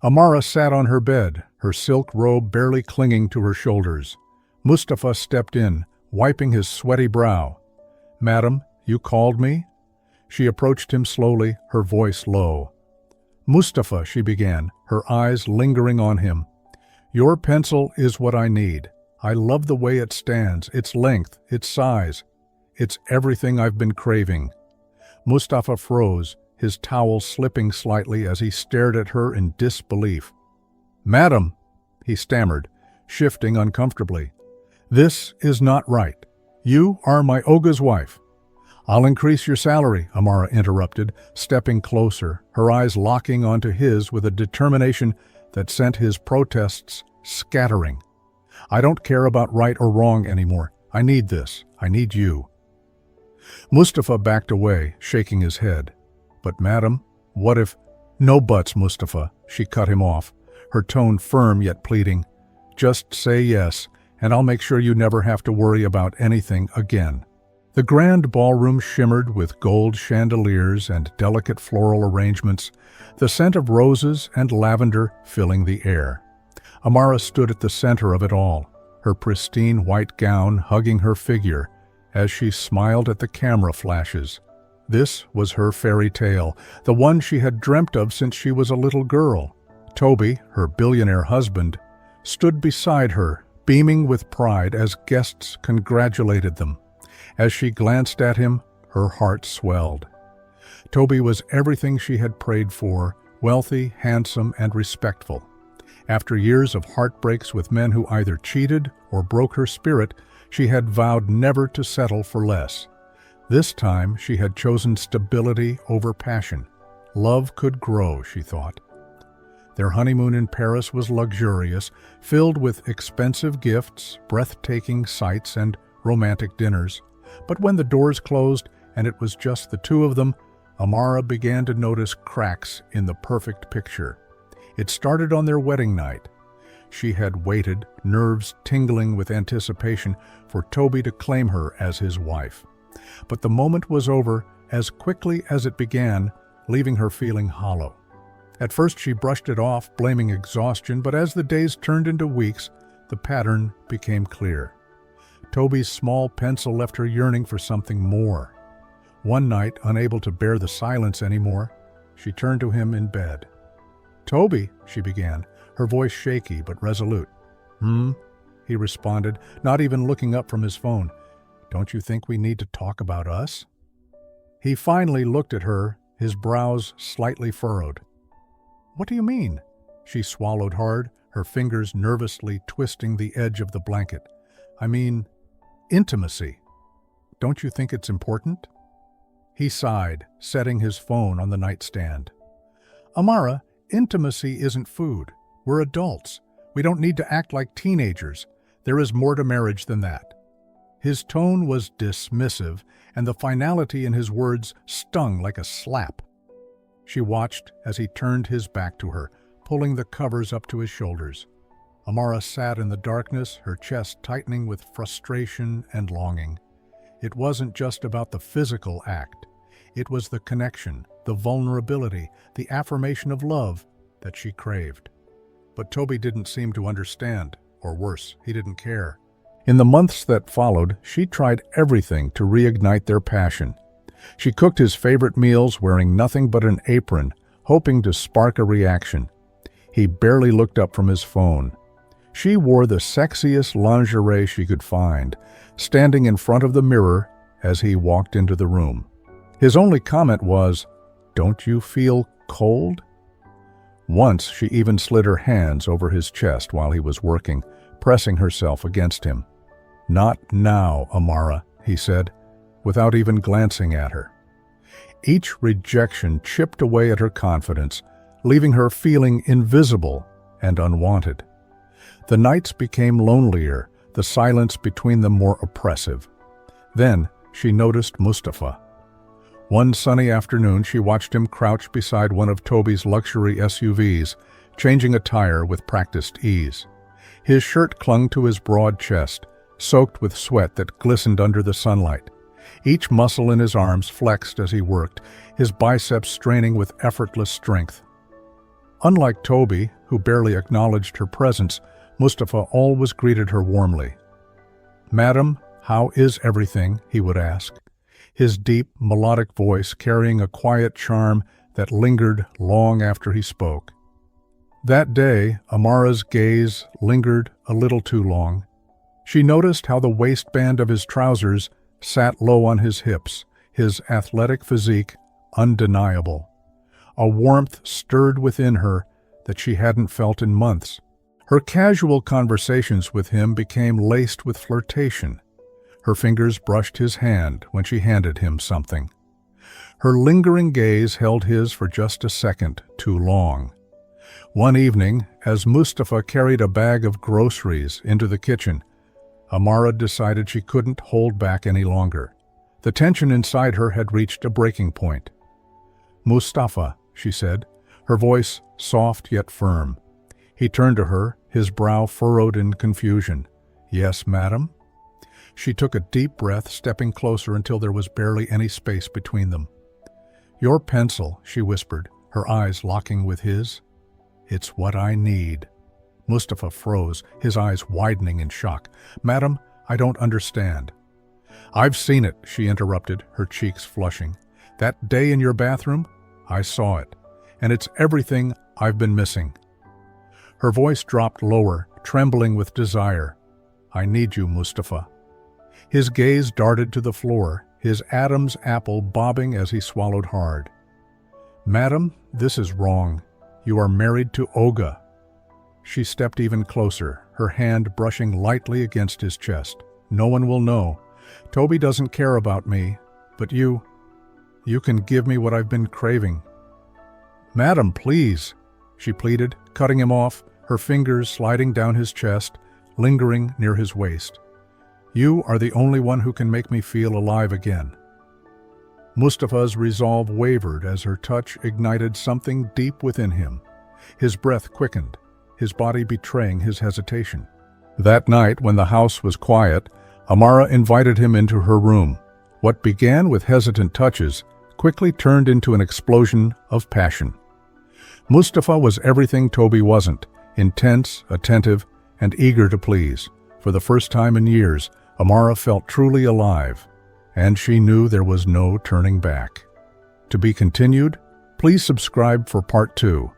Amara sat on her bed, her silk robe barely clinging to her shoulders. Mustafa stepped in, wiping his sweaty brow. "Madam, you called me?" She approached him slowly, her voice low. "Mustafa," she began, her eyes lingering on him. "Your pencil is what I need. I love the way it stands, its length, its size. It's everything I've been craving." Mustafa froze, his towel slipping slightly as he stared at her in disbelief. "Madam," he stammered, shifting uncomfortably. "This is not right. You are my Oga's wife." "I'll increase your salary," Amara interrupted, stepping closer, her eyes locking onto his with a determination that sent his protests scattering. "I don't care about right or wrong anymore. I need this. I need you." Mustafa backed away, shaking his head. "But madam, what if—" "No buts, Mustafa," she cut him off, her tone firm yet pleading. "Just say yes, and I'll make sure you never have to worry about anything again." The grand ballroom shimmered with gold chandeliers and delicate floral arrangements, the scent of roses and lavender filling the air. Amara stood at the center of it all, her pristine white gown hugging her figure as she smiled at the camera flashes. This was her fairy tale, the one she had dreamt of since she was a little girl. Toby, her billionaire husband, stood beside her, beaming with pride as guests congratulated them. As she glanced at him, her heart swelled. Toby was everything she had prayed for, wealthy, handsome, and respectful. After years of heartbreaks with men who either cheated or broke her spirit, she had vowed never to settle for less. This time she had chosen stability over passion. Love could grow, she thought. Their honeymoon in Paris was luxurious, filled with expensive gifts, breathtaking sights, and romantic dinners. But when the doors closed and it was just the two of them, Amara began to notice cracks in the perfect picture. It started on their wedding night. She had waited, nerves tingling with anticipation, for Toby to claim her as his wife. But the moment was over as quickly as it began, leaving her feeling hollow. At first she brushed it off, blaming exhaustion, but as the days turned into weeks, the pattern became clear. Toby's small pencil left her yearning for something more. One night, unable to bear the silence anymore, she turned to him in bed. "Toby," she began, her voice shaky but resolute. He responded, not even looking up from his phone. "Don't you think we need to talk about us?" He finally looked at her, his brows slightly furrowed. "What do you mean?" She swallowed hard, her fingers nervously twisting the edge of the blanket. "I mean, intimacy. Don't you think it's important?" He sighed, setting his phone on the nightstand. "Amara, intimacy isn't food. We're adults. We don't need to act like teenagers. There is more to marriage than that." His tone was dismissive, and the finality in his words stung like a slap. She watched as he turned his back to her, pulling the covers up to his shoulders. Amara sat in the darkness, her chest tightening with frustration and longing. It wasn't just about the physical act. It was the connection, the vulnerability, the affirmation of love that she craved. But Toby didn't seem to understand, or worse, he didn't care. In the months that followed, she tried everything to reignite their passion. She cooked his favorite meals wearing nothing but an apron, hoping to spark a reaction. He barely looked up from his phone. She wore the sexiest lingerie she could find, standing in front of the mirror as he walked into the room. His only comment was, "Don't you feel cold?" Once she even slid her hands over his chest while he was working, pressing herself against him. "Not now, Amara," he said, without even glancing at her. Each rejection chipped away at her confidence, leaving her feeling invisible and unwanted. The nights became lonelier, the silence between them more oppressive. Then she noticed Mustafa. One sunny afternoon, she watched him crouch beside one of Toby's luxury SUVs, changing a tire with practiced ease. His shirt clung to his broad chest, soaked with sweat that glistened under the sunlight. Each muscle in his arms flexed as he worked, his biceps straining with effortless strength. Unlike Toby, who barely acknowledged her presence, Mustafa always greeted her warmly. "Madam, how is everything?" he would ask, his deep, melodic voice carrying a quiet charm that lingered long after he spoke. That day, Amara's gaze lingered a little too long. She noticed how the waistband of his trousers sat low on his hips, his athletic physique undeniable. A warmth stirred within her that she hadn't felt in months. Her casual conversations with him became laced with flirtation. Her fingers brushed his hand when she handed him something. Her lingering gaze held his for just a second too long. One evening, as Mustafa carried a bag of groceries into the kitchen, Amara decided she couldn't hold back any longer. The tension inside her had reached a breaking point. "Mustafa," she said, her voice soft yet firm. He turned to her, his brow furrowed in confusion. "Yes, madam?" She took a deep breath, stepping closer until there was barely any space between them. "Your pencil," she whispered, her eyes locking with his. "It's what I need." Mustafa froze, his eyes widening in shock. "Madam, I don't understand." "I've seen it," she interrupted, her cheeks flushing. "That day in your bathroom? I saw it. And it's everything I've been missing." Her voice dropped lower, trembling with desire. "I need you, Mustafa." His gaze darted to the floor, his Adam's apple bobbing as he swallowed hard. "Madam, this is wrong. You are married to Olga." She stepped even closer, her hand brushing lightly against his chest. "No one will know. Toby doesn't care about me, but you can give me what I've been craving." "Madam, please," she pleaded, cutting him off, her fingers sliding down his chest, lingering near his waist. "You are the only one who can make me feel alive again." Mustafa's resolve wavered as her touch ignited something deep within him. His breath quickened, his body betraying his hesitation. That night, when the house was quiet, Amara invited him into her room. What began with hesitant touches quickly turned into an explosion of passion. Mustafa was everything Toby wasn't: intense, attentive, and eager to please. For the first time in years, Amara felt truly alive, and she knew there was no turning back. To be continued, please subscribe for Part 2.